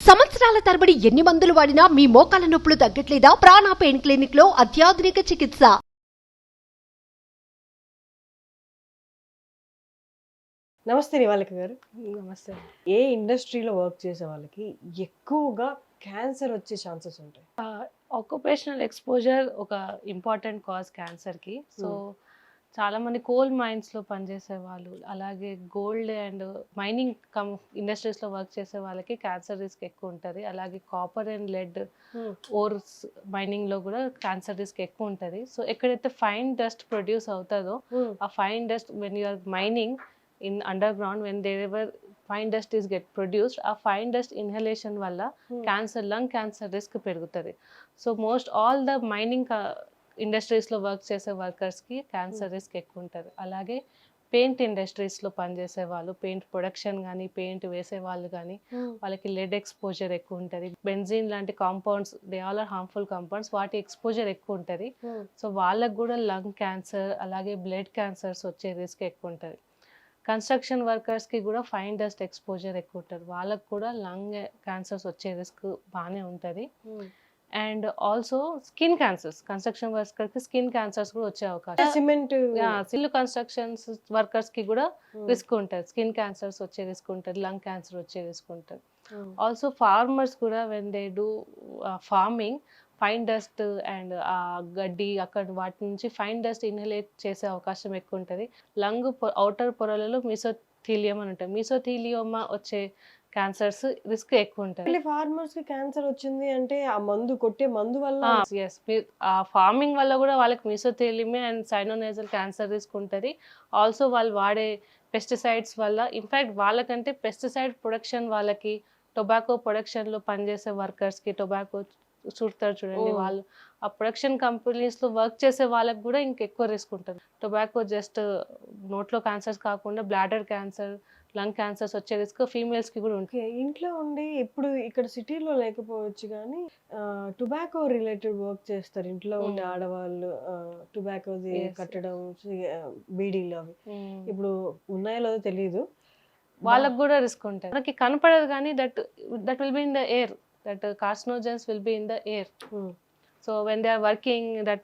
సంవత్సరాల తరబడి ఎన్ని మందులు వాడినా మీ మోకాల నొప్పులు తగ్గట్లేదా? ప్రాణ పెయిన్ క్లినిక్ లో అత్యాధునిక చికిత్స. నమస్తే నివాళిక గారు. నమస్తే. ఏ ఇండస్ట్రీలో వర్క్ చేసే వాళ్ళకి ఎక్కువగా క్యాన్సర్ వచ్చే ఛాన్సెస్ ఉంటాయి? ఆక్యుపేషనల్ ఎక్స్పోజర్ ఒక ఇంపార్టెంట్ కాజ్ క్యాన్సర్కి. సో చాలా మంది కోల్ మైన్స్లో పనిచేసే వాళ్ళు, అలాగే గోల్డ్ అండ్ మైనింగ్ ఇండస్ట్రీస్లో వర్క్ చేసే వాళ్ళకి క్యాన్సర్ రిస్క్ ఎక్కువ ఉంటుంది. అలాగే కాపర్ అండ్ లెడ్ ఓర్స్ మైనింగ్లో కూడా క్యాన్సర్ రిస్క్ ఎక్కువ ఉంటుంది. సో ఎక్కడైతే ఫైన్ డస్ట్ ప్రొడ్యూస్ అవుతుందో ఆ fine dust when you're mining in underground, when there ever fine dust is get produced, ఆ ఫైన్ డస్ట్ ఇన్హలేషన్ వల్ల క్యాన్సర్, లంగ్ క్యాన్సర్ రిస్క్ పెరుగుతుంది. So most all the mining ఇండస్ట్రీస్లో work చేసే వర్కర్స్కి cancer risk ఎక్కువ ఉంటుంది. అలాగే paint ఇండస్ట్రీస్లో పనిచేసే వాళ్ళు, పెయింట్ ప్రొడక్షన్ కానీ పెయింట్ వేసే వాళ్ళు కానీ వాళ్ళకి లెడ్ ఎక్స్పోజర్ ఎక్కువ ఉంటుంది. బెంజీన్ లాంటి compounds, they all are harmful compounds, వాటి ఎక్స్పోజర్ ఎక్కువ ఉంటుంది. సో వాళ్ళకు కూడా లంగ్ క్యాన్సర్ అలాగే బ్లడ్ క్యాన్సర్స్ వచ్చే రిస్క్ ఎక్కువ ఉంటుంది. కన్స్ట్రక్షన్ వర్కర్స్కి కూడా ఫైన్ డస్ట్ ఎక్స్పోజర్ ఎక్కువ ఉంటుంది, వాళ్ళకు కూడా లంగ్ క్యాన్సర్స్ వచ్చే రిస్క్ బాగానే ఉంటుంది. And also skin cancers, construction వర్కర్స్కి స్కిన్ క్యాన్సర్స్ కూడా వచ్చే అవకాశం. సిమెంట్ సిల్ కన్స్ట్రక్షన్స్ వర్కర్స్కి కూడా రిస్క్ ఉంటుంది, స్కిన్ క్యాన్సర్స్ వచ్చే రిస్క్ ఉంటుంది, లంగ్ క్యాన్సర్ వచ్చే రిస్క్ ఉంటుంది. ఆల్సో ఫార్మర్స్ కూడా when they do farming, fine dust and ఆ గడ్డి అక్కడ వాటి నుంచి ఫైన్ డస్ట్ ఇన్హలేట్ చేసే అవకాశం ఎక్కువ ఉంటుంది. లంగ్ అవుటర్ పొరలలో మీసోథీలియం అని ఉంటుంది, మీసోథీలియోమా వచ్చే క్యాన్సర్స్ రిస్క్ ఎక్కువ ఉంటుంది. ఫార్మర్స్ కి క్యాన్సర్ వచ్చింది అంటే ఆ మందు కొట్టే మందు వల్ల? ఆ ఫార్మింగ్ వల్ల కూడా వాళ్ళకి మీసోథీలియమే అండ్ సైనోనేజల్ క్యాన్సర్ రిస్క్ ఉంటుంది. ఆల్సో వాళ్ళు వాడే పెస్టిసైడ్స్ వల్ల, ఇన్ఫ్యాక్ట్ వాళ్ళకంటే పెస్టిసైడ్ ప్రొడక్షన్, వాళ్ళకి టొబాకో ప్రొడక్షన్లో పనిచేసే వర్కర్స్కి, టొబాకో చుడతారు చూడండి, వాళ్ళు ఆ ప్రొడక్షన్ కంపెనీస్లో వర్క్ చేసే వాళ్ళకి కూడా ఇంకెక్కువ రిస్క్ ఉంటుంది. టొబాకో జస్ట్ నోట్లో క్యాన్సర్స్ కాకుండా బ్లాడర్ క్యాన్సర్, లంగ్ క్యాన్సర్స్ వచ్చే రిస్క్ ఫీమేల్స్కి కూడా ఉంటుంది. ఇంట్లో ఉండి ఇప్పుడు ఇక్కడ సిటీలో లేకపోవచ్చు కానీ టొబాకో రిలేటెడ్ వర్క్ చేస్తారు ఇంట్లో ఉండే ఆడవాళ్ళు. టొబాకో కట్టడం, బీడీలు అవి ఇప్పుడు ఉన్నాయో లేదో తెలియదు, వాళ్ళకు కూడా రిస్క్ ఉంటుంది. మనకి కనపడదు కానీ that will be in the air, that carcinogens will be in the air. So when they are working, that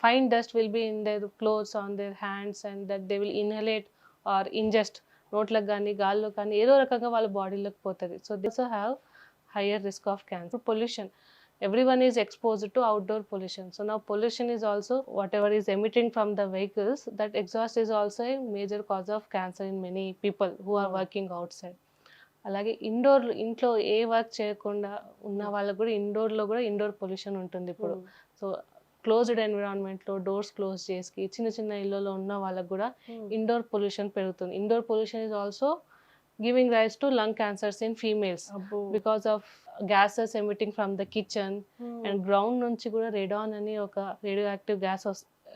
fine dust will be in their clothes, on their hands, and that they will inhalate or ingest నోట్లకు కానీ గాల్లో కానీ ఏదో రకంగా వాళ్ళ బాడీలోకి పోతుంది. So they also have higher risk of cancer. Pollution, everyone is exposed to outdoor pollution. So now pollution is also whatever is emitting from the vehicles, that exhaust is also a major cause of cancer in many people who are working outside. అలాగే ఇంట్లో ఏ work చేయకుండా ఉన్న వాళ్ళకు కూడా ఇండోర్లో కూడా indoor pollution ఉంటుంది ఇప్పుడు. So closed ఎన్విరాన్మెంట్లో డోర్స్ క్లోజ్ చేసి చిన్న చిన్న ఇళ్ళలో ఉన్న వాళ్ళకు కూడా ఇండోర్ పొల్యూషన్ పెరుగుతుంది. Indoor pollution is also giving rise to lung cancers in females because of gases emitting from the kitchen and ground నుంచి కూడా రెడాన్ అని ఒక రేడియో యాక్టివ్ గ్యాస్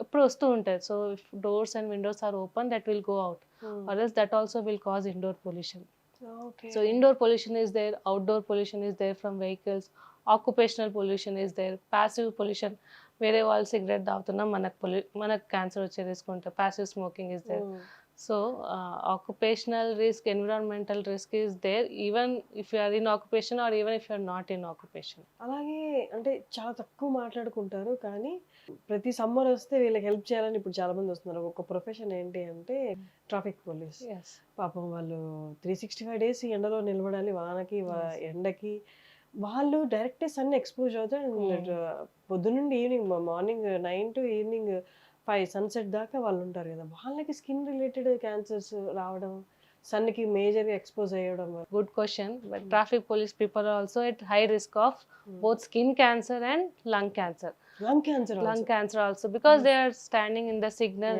ఎప్పుడు వస్తూ ఉంటుంది. So if doors and windows are open, that will go out, or else that also will cause indoor pollution. So indoor pollution is there, outdoor pollution is there from vehicles, occupational pollution is there, passive pollution, వేరే వాళ్ళు cigarette తాగుతున్నా మనకు cancer వచ్చే risk ఉంటుంది, passive smoking is there. So occupational risk, environmental risk is there even if you are in occupation or even if you are not in occupation. అలాగే అంటే చాలా తక్కువ మాట్లాడుకుంటారు కానీ ప్రతి సమ్మర్ వస్తే వీళ్ళకి హెల్ప్ చేయాలని ఇప్పుడు చాలా మంది వస్తున్నారు. ఒక ప్రొఫెషన్ ఏంటి అంటే ట్రాఫిక్ పోలీస్. పాపం వాళ్ళు 365 days ఎండలో నిలబడాలి, వానకి ఎండకి. వాళ్ళు డైరెక్ట్ సన్ ఎక్స్పోజ్ అవుతారు. పొద్దునుండి evening, morning 9 to evening 5 sunset దాకా వాళ్ళు ఉంటారు కదా. వాళ్ళకి స్కిన్ రిలేటెడ్ క్యాన్సర్స్ రావడం, సన్కి మేజర్గా expose అయ్యడం. Good question. But traffic police people are also at high risk of both skin cancer and lung cancer. Lung cancer also because they are standing in the signal.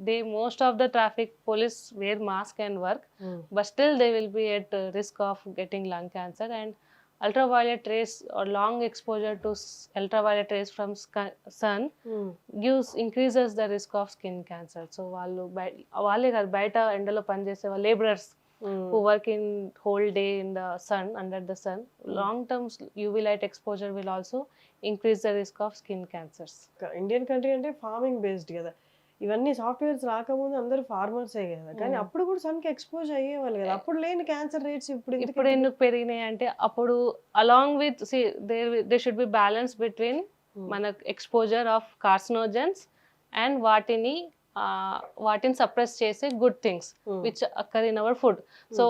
They most of the traffic police wear mask and work, but still they will be at risk of getting lung cancer. And ultraviolet rays or long exposure to ultraviolet rays from sun increases the risk of skin cancer. So వాళ్ళే కాదు, బయట ఎండలో పనిచేసే laborers who work in whole day in the sun, under the sun, long term UV light exposure will also increase the risk of skin cancers. Indian country అంటే farming based కదా. ఇవన్నీ softwares రాకముందు అందరూ ఫార్మర్సే కదా, కానీ అప్పుడు కూడా సన్ కి ఎక్స్పోజ్ అయ్యేవాళ్ళు కదా, అప్పుడు లేని క్యాన్సర్ రేట్స్ ఇప్పుడు ఎందుకు పెరిగినాయి అంటే అప్పుడు along with they should be balance between మన ఎక్స్పోజర్ ఆఫ్ కార్సినోజన్స్ అండ్ వాటిని సప్రెస్ చేసే good things which అక్కర్ in our food. So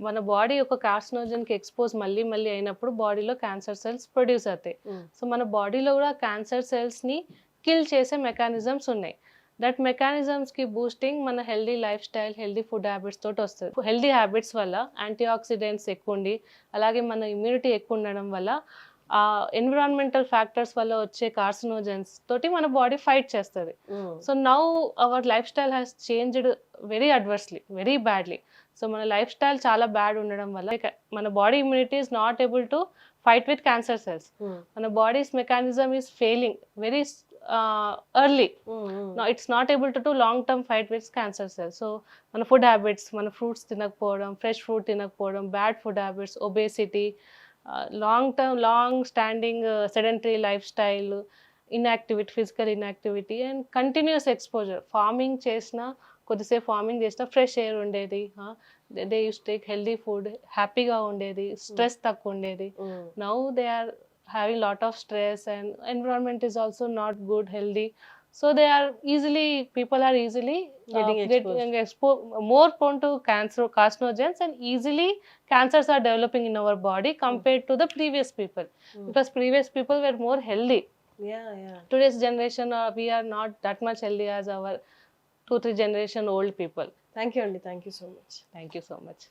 మన బాడీ ఒక కార్సినోజన్ కి ఎక్స్పోజ్ మళ్ళీ మళ్ళీ అయినప్పుడు బాడీలో క్యాన్సర్ సెల్స్ ప్రొడ్యూస్ అవుతాయి. సో మన బాడీలో కూడా క్యాన్సర్ సెల్స్ ని కిల్ చేసే మెకానిజమ్స్ ఉన్నాయి. దట్ మెకానిజమ్స్ కి బూస్టింగ్ మన healthy life style, healthy food habits తోటి వస్తుంది. హెల్దీ హ్యాబిట్స్ వల్ల యాంటీ ఆక్సిడెంట్స్ ఎక్కువ ఉండి అలాగే మన ఇమ్యూనిటీ ఎక్కువ ఉండడం వల్ల ఆ ఎన్విరాన్మెంటల్ ఫ్యాక్టర్స్ వల్ల వచ్చే కార్సినోజన్స్ తోటి మన బాడీ ఫైట్ చేస్తుంది. So now our lifestyle has changed very adversely, very badly. So మన లైఫ్ స్టైల్ చాలా బ్యాడ్ ఉండడం వల్ల మన body immunity is not able to fight with cancer cells. మన bodies mechanism is failing very early. No, it's not able to do long term fight with cancer cells. So మన food habits, మన fruits తినకపోవడం, fresh fruit తినకపోవడం, bad food habits, obesity, long standing sedentary lifestyle, inactivity, physical inactivity and continuous exposure. Farming చేసిన కొద్దిసేపు farming చేసిన fresh air ఉండేది, they use take healthy food, హ్యాపీగా ఉండేది, స్ట్రెస్ తక్కువ ఉండేది. Now they are having lot of stress and environment is also not good, healthy. So people are easily getting exposed, more prone to carcinogens, and easily cancers are developing in our body compared to the previous people, because previous people were more healthy. Today's generation we are not that much healthy as our 2-3 generation old people. Thank you Andi, thank you so much. Thank you so much.